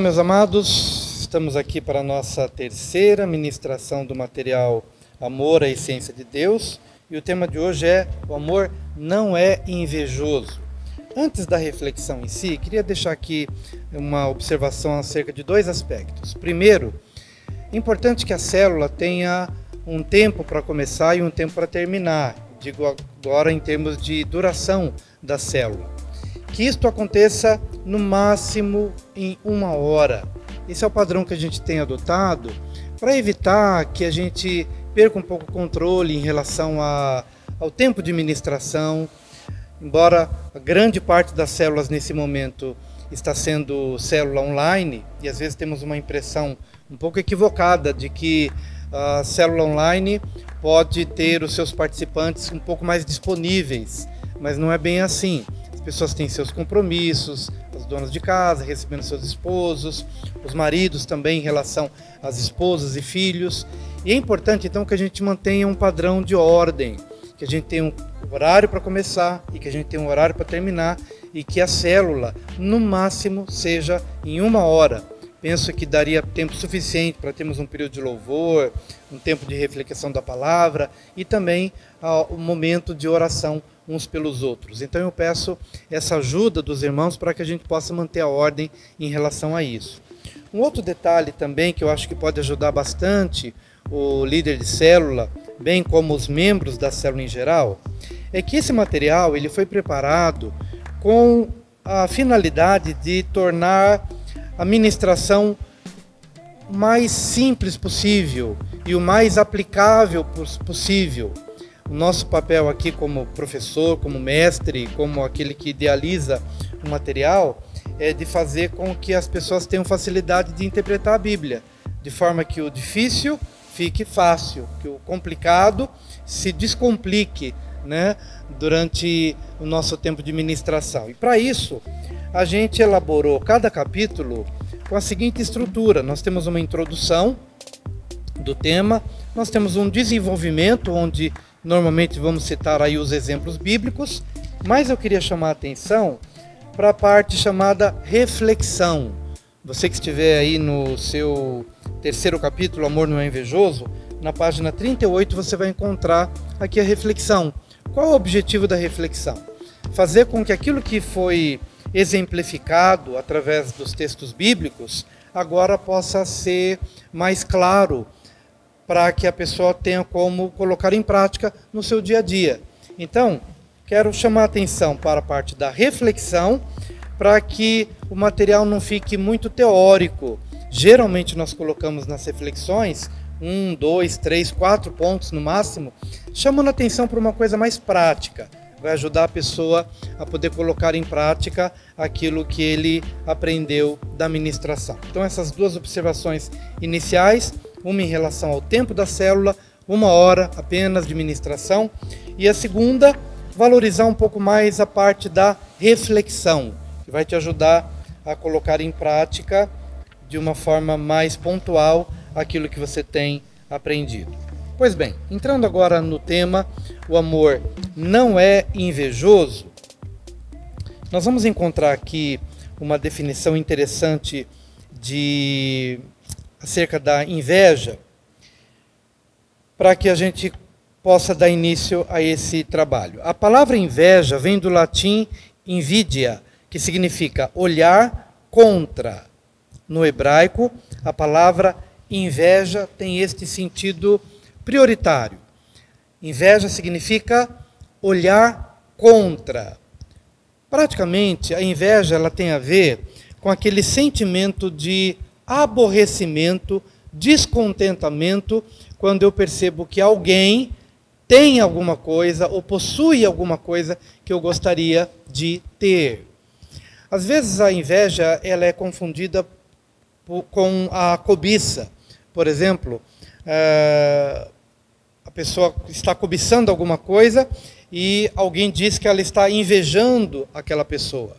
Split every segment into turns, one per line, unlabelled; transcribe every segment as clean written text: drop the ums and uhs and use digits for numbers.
Olá, meus amados, estamos aqui para a nossa terceira ministração do material Amor, a Essência de Deus, e o tema de hoje é: o amor não é invejoso. Antes da reflexão em si, queria deixar aqui uma observação acerca de dois aspectos. Primeiro, é importante que a célula tenha um tempo para começar e um tempo para terminar, digo agora em termos de duração da célula. Que isto aconteça no máximo em 1 hora. Esse é o padrão que a gente tem adotado para evitar que a gente perca um pouco o controle em relação ao tempo de ministração. Embora a grande parte das células nesse momento está sendo célula online, e às vezes temos uma impressão um pouco equivocada de que a célula online pode ter os seus participantes um pouco mais disponíveis, mas não é bem assim. As pessoas têm seus compromissos, as donas de casa recebendo seus esposos, os maridos também em relação às esposas e filhos. E é importante então que a gente mantenha um padrão de ordem, que a gente tenha um horário para começar e que a gente tenha um horário para terminar, e que a célula no máximo seja em 1 hora. Penso que daria tempo suficiente para termos um período de louvor, um tempo de reflexão da palavra e também o momento de oração uns pelos outros. Então eu peço essa ajuda dos irmãos para que a gente possa manter a ordem em relação a isso. Um outro detalhe também que eu acho que pode ajudar bastante o líder de célula, bem como os membros da célula em geral, é que esse material ele foi preparado com a finalidade de tornar a ministração mais simples possível e o mais aplicável possível. O nosso papel aqui como professor, como mestre, como aquele que idealiza o material, é de fazer com que as pessoas tenham facilidade de interpretar a Bíblia, de forma que o difícil fique fácil, que o complicado se descomplique, durante o nosso tempo de ministração. E para isso, a gente elaborou cada capítulo com a seguinte estrutura: nós temos uma introdução do tema, nós temos um desenvolvimento, onde normalmente vamos citar aí os exemplos bíblicos, mas eu queria chamar a atenção para a parte chamada reflexão. Você que estiver aí no seu terceiro capítulo, Amor não é invejoso, na página 38 você vai encontrar aqui a reflexão. Qual é o objetivo da reflexão? Fazer com que aquilo que foi exemplificado através dos textos bíblicos agora possa ser mais claro, para que a pessoa tenha como colocar em prática no seu dia a dia. Então, quero chamar a atenção para a parte da reflexão, para que o material não fique muito teórico. Geralmente nós colocamos nas reflexões 1, 2, 3, 4 pontos no máximo, chamando a atenção para uma coisa mais prática. Vai ajudar a pessoa a poder colocar em prática aquilo que ele aprendeu da ministração. Então essas duas observações iniciais, uma em relação ao tempo da célula, 1 hora apenas de ministração, e a segunda, valorizar um pouco mais a parte da reflexão, que vai te ajudar a colocar em prática de uma forma mais pontual aquilo que você tem aprendido. Pois bem, entrando agora no tema, o amor não é invejoso, nós vamos encontrar aqui uma definição interessante acerca da inveja, para que a gente possa dar início a esse trabalho. A palavra inveja vem do latim invidia, que significa olhar contra. No hebraico, a palavra inveja tem este sentido prioritário. Inveja significa olhar contra. Praticamente, a inveja ela tem a ver com aquele sentimento de aborrecimento, descontentamento, quando eu percebo que alguém tem alguma coisa ou possui alguma coisa que eu gostaria de ter. Às vezes a inveja ela é confundida com a cobiça. Por exemplo, a pessoa está cobiçando alguma coisa e alguém diz que ela está invejando aquela pessoa.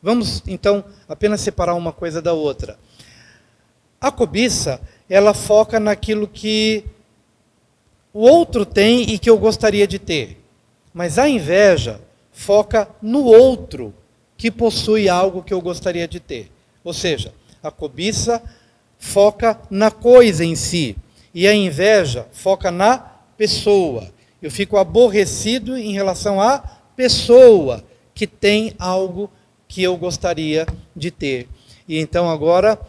Vamos então apenas separar uma coisa da outra. A cobiça, ela foca naquilo que o outro tem e que eu gostaria de ter. Mas a inveja foca no outro que possui algo que eu gostaria de ter. Ou seja, A cobiça foca na coisa em si. E a inveja foca na pessoa. Eu fico aborrecido em relação à pessoa que tem algo que eu gostaria de ter. E então agora,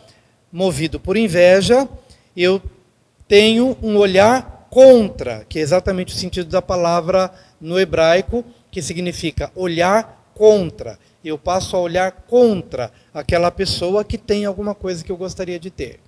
movido por inveja, eu tenho um olhar contra, que é exatamente o sentido da palavra no hebraico, que significa olhar contra. Eu passo a olhar contra aquela pessoa que tem alguma coisa que eu gostaria de ter.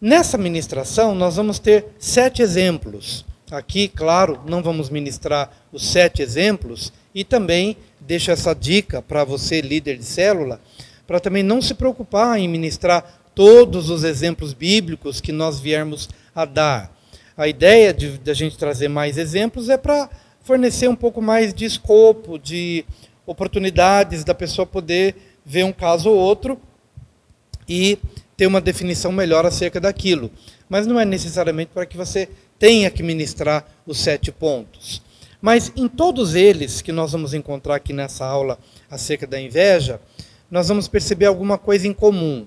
Nessa ministração, nós vamos ter 7 exemplos. Aqui, claro, não vamos ministrar os 7 exemplos, e também deixo essa dica para você, líder de célula, para também não se preocupar em ministrar todos os exemplos bíblicos que nós viermos a dar. A ideia de a gente trazer mais exemplos é para fornecer um pouco mais de escopo, de oportunidades da pessoa poder ver um caso ou outro e ter uma definição melhor acerca daquilo. Mas não é necessariamente para que você tenha que ministrar os 7 pontos. Mas em todos eles que nós vamos encontrar aqui nessa aula acerca da inveja, nós vamos perceber alguma coisa em comum.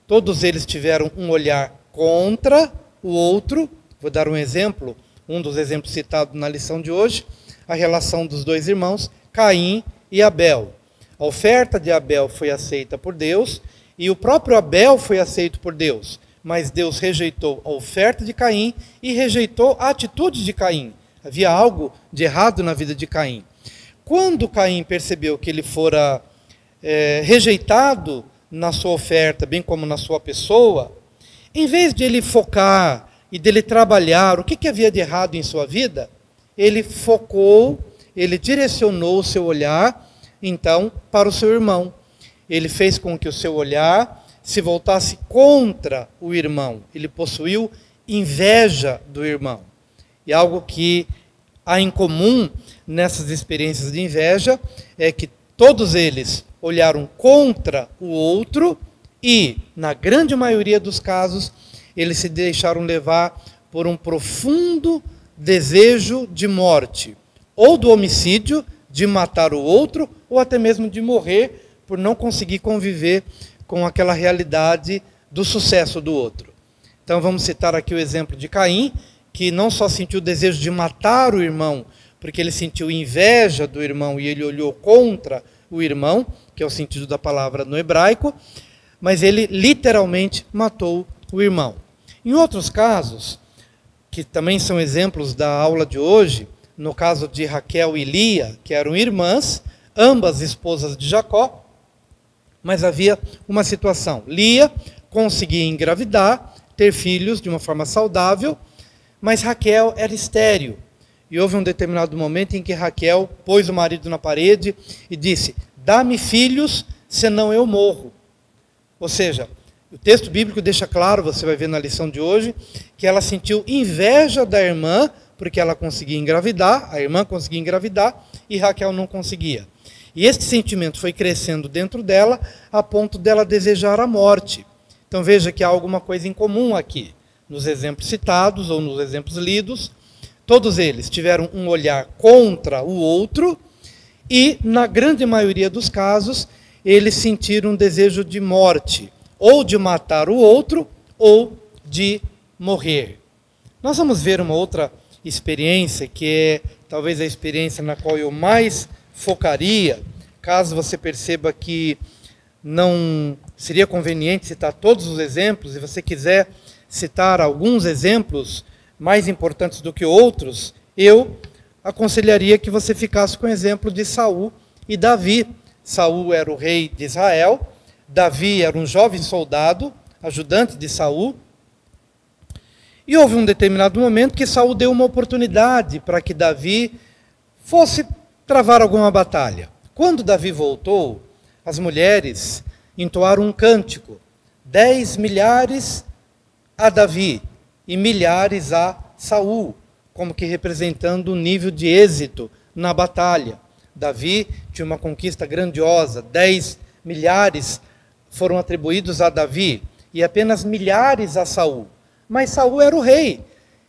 Todos eles tiveram um olhar contra o outro. Vou dar um exemplo, um dos exemplos citados na lição de hoje, a relação dos 2 irmãos, Caim e Abel. A oferta de Abel foi aceita por Deus e o próprio Abel foi aceito por Deus. Mas Deus rejeitou a oferta de Caim e rejeitou a atitude de Caim. Havia algo de errado na vida de Caim. Quando Caim percebeu que ele fora rejeitado na sua oferta, bem como na sua pessoa, em vez de ele focar e dele trabalhar o que havia de errado em sua vida, ele focou, ele direcionou o seu olhar, então, para o seu irmão. Ele fez com que o seu olhar se voltasse contra o irmão. Ele possuiu inveja do irmão. E algo que há em comum nessas experiências de inveja é que todos eles olharam contra o outro e, na grande maioria dos casos, eles se deixaram levar por um profundo desejo de morte, ou do homicídio, de matar o outro, ou até mesmo de morrer por não conseguir conviver com aquela realidade do sucesso do outro. Então vamos citar aqui o exemplo de Caim, que não só sentiu o desejo de matar o irmão, porque ele sentiu inveja do irmão e ele olhou contra o irmão, que é o sentido da palavra no hebraico, mas ele literalmente matou o irmão. Em outros casos, que também são exemplos da aula de hoje, no caso de Raquel e Lia, que eram irmãs, ambas esposas de Jacó, mas havia uma situação. Lia conseguia engravidar, ter filhos de uma forma saudável, mas Raquel era estéril. E houve um determinado momento em que Raquel pôs o marido na parede e disse: dá-me filhos, senão eu morro. Ou seja, o texto bíblico deixa claro, você vai ver na lição de hoje, que ela sentiu inveja da irmã, porque ela conseguia engravidar, a irmã conseguia engravidar, e Raquel não conseguia. E este sentimento foi crescendo dentro dela, a ponto dela desejar a morte. Então veja que há alguma coisa em comum aqui. Nos exemplos citados, ou nos exemplos lidos, todos eles tiveram um olhar contra o outro, e, na grande maioria dos casos, eles sentiram um desejo de morte, ou de matar o outro, ou de morrer. Nós vamos ver uma outra experiência, que é talvez a experiência na qual eu mais focaria, caso você perceba que não seria conveniente citar todos os exemplos, e você quiser citar alguns exemplos mais importantes do que outros, eu aconselharia que você ficasse com o exemplo de Saul e Davi. Saul era o rei de Israel, Davi era um jovem soldado, ajudante de Saul, e houve um determinado momento que Saul deu uma oportunidade para que Davi fosse travar alguma batalha. Quando Davi voltou, as mulheres entoaram um cântico, 10 milhares a Davi e milhares a Saul, como que representando o nível de êxito na batalha. Davi tinha uma conquista grandiosa, 10 milhares foram atribuídos a Davi e apenas milhares a Saul. Mas Saul era o rei.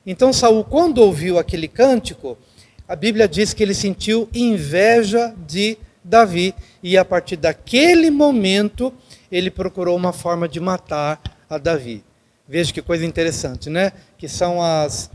Então Saul, quando ouviu aquele cântico, a Bíblia diz que ele sentiu inveja de Davi, e a partir daquele momento ele procurou uma forma de matar a Davi. Veja que coisa interessante, né? Que são as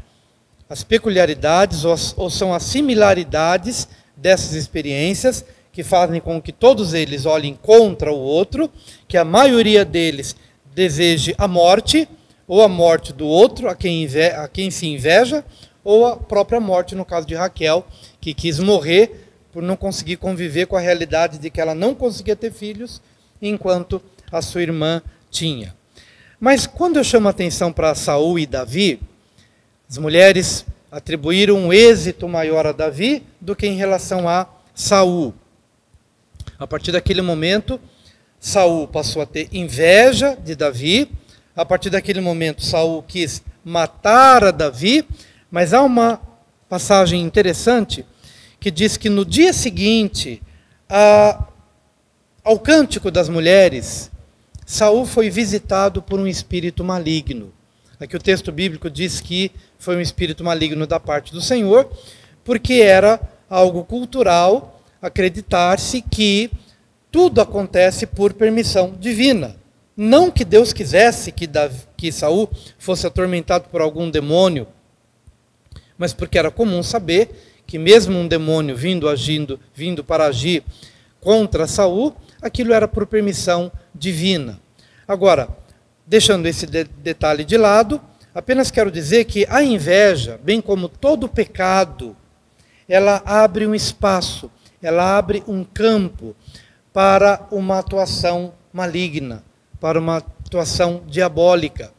peculiaridades ou são as similaridades dessas experiências que fazem com que todos eles olhem contra o outro, que a maioria deles deseje a morte, ou a morte do outro, a quem se inveja, ou a própria morte, no caso de Raquel, que quis morrer por não conseguir conviver com a realidade de que ela não conseguia ter filhos, enquanto a sua irmã tinha. Mas quando eu chamo a atenção para Saul e Davi, as mulheres atribuíram um êxito maior a Davi do que em relação a Saul. A partir daquele momento, Saul passou a ter inveja de Davi. A partir daquele momento, Saul quis matar a Davi. Mas há uma passagem interessante que diz que no dia seguinte ao cântico das mulheres, Saul foi visitado por um espírito maligno. Aqui o texto bíblico diz que foi um espírito maligno da parte do Senhor, porque era algo cultural acreditar-se que tudo acontece por permissão divina. Não que Deus quisesse que Saul fosse atormentado por algum demônio, mas porque era comum saber que mesmo um demônio vindo para agir contra Saul, aquilo era por permissão divina. Agora, deixando esse detalhe de lado, apenas quero dizer que a inveja, bem como todo pecado, ela abre um espaço, ela abre um campo para uma atuação maligna, para uma atuação diabólica.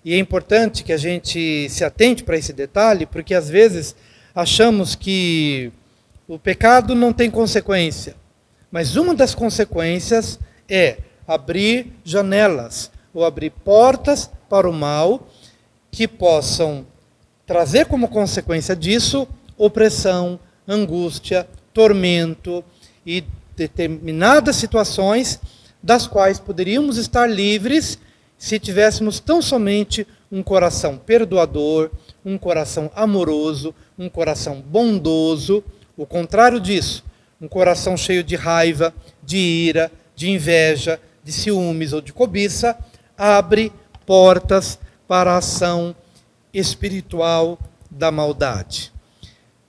E é importante que a gente se atente para esse detalhe, porque às vezes achamos que o pecado não tem consequência. Mas uma das consequências é abrir janelas, ou abrir portas para o mal, que possam trazer como consequência disso opressão, angústia, tormento e determinadas situações das quais poderíamos estar livres se tivéssemos tão somente um coração perdoador, um coração amoroso, um coração bondoso. O contrário disso, um coração cheio de raiva, de ira, de inveja, de ciúmes ou de cobiça, abre portas para a ação espiritual da maldade.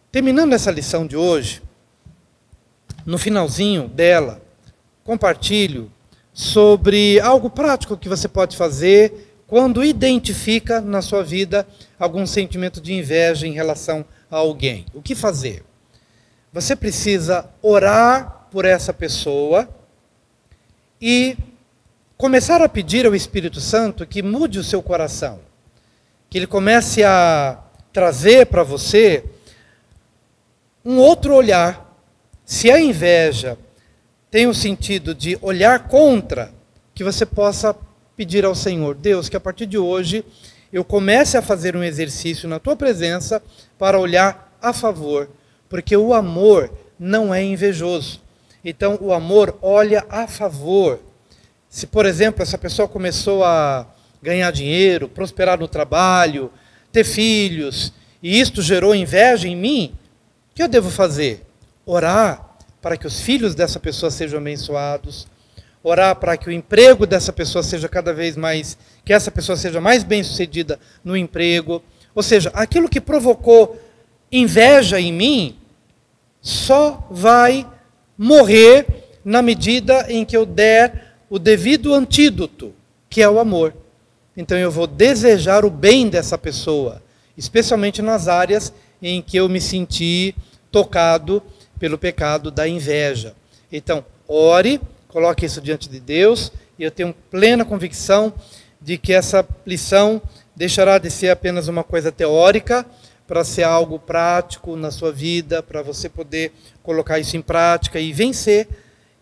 Terminando essa lição de hoje, no finalzinho dela, compartilho sobre algo prático que você pode fazer quando identifica na sua vida algum sentimento de inveja em relação a alguém. O que fazer? Você precisa orar por essa pessoa e começar a pedir ao Espírito Santo que mude o seu coração, que ele comece a trazer para você um outro olhar. Se a inveja tem o sentido de olhar contra, que você possa pedir ao Senhor: Deus, que a partir de hoje eu comece a fazer um exercício na tua presença para olhar a favor, porque o amor não é invejoso. Então o amor olha a favor. Se, por exemplo, essa pessoa começou a ganhar dinheiro, prosperar no trabalho, ter filhos, e isto gerou inveja em mim, o que eu devo fazer? Orar para que os filhos dessa pessoa sejam abençoados, orar para que o emprego dessa pessoa seja cada vez mais, que essa pessoa seja mais bem-sucedida no emprego. Ou seja, aquilo que provocou inveja em mim só vai morrer na medida em que eu der o devido antídoto, que é o amor. Então eu vou desejar o bem dessa pessoa, especialmente nas áreas em que eu me senti tocado pelo pecado da inveja. Então, ore, coloque isso diante de Deus, e eu tenho plena convicção de que essa lição deixará de ser apenas uma coisa teórica para ser algo prático na sua vida, para você poder colocar isso em prática e vencer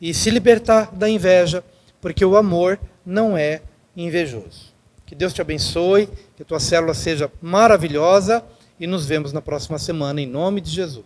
e se libertar da inveja, porque o amor não é invejoso. Que Deus te abençoe, que a tua célula seja maravilhosa e nos vemos na próxima semana, em nome de Jesus.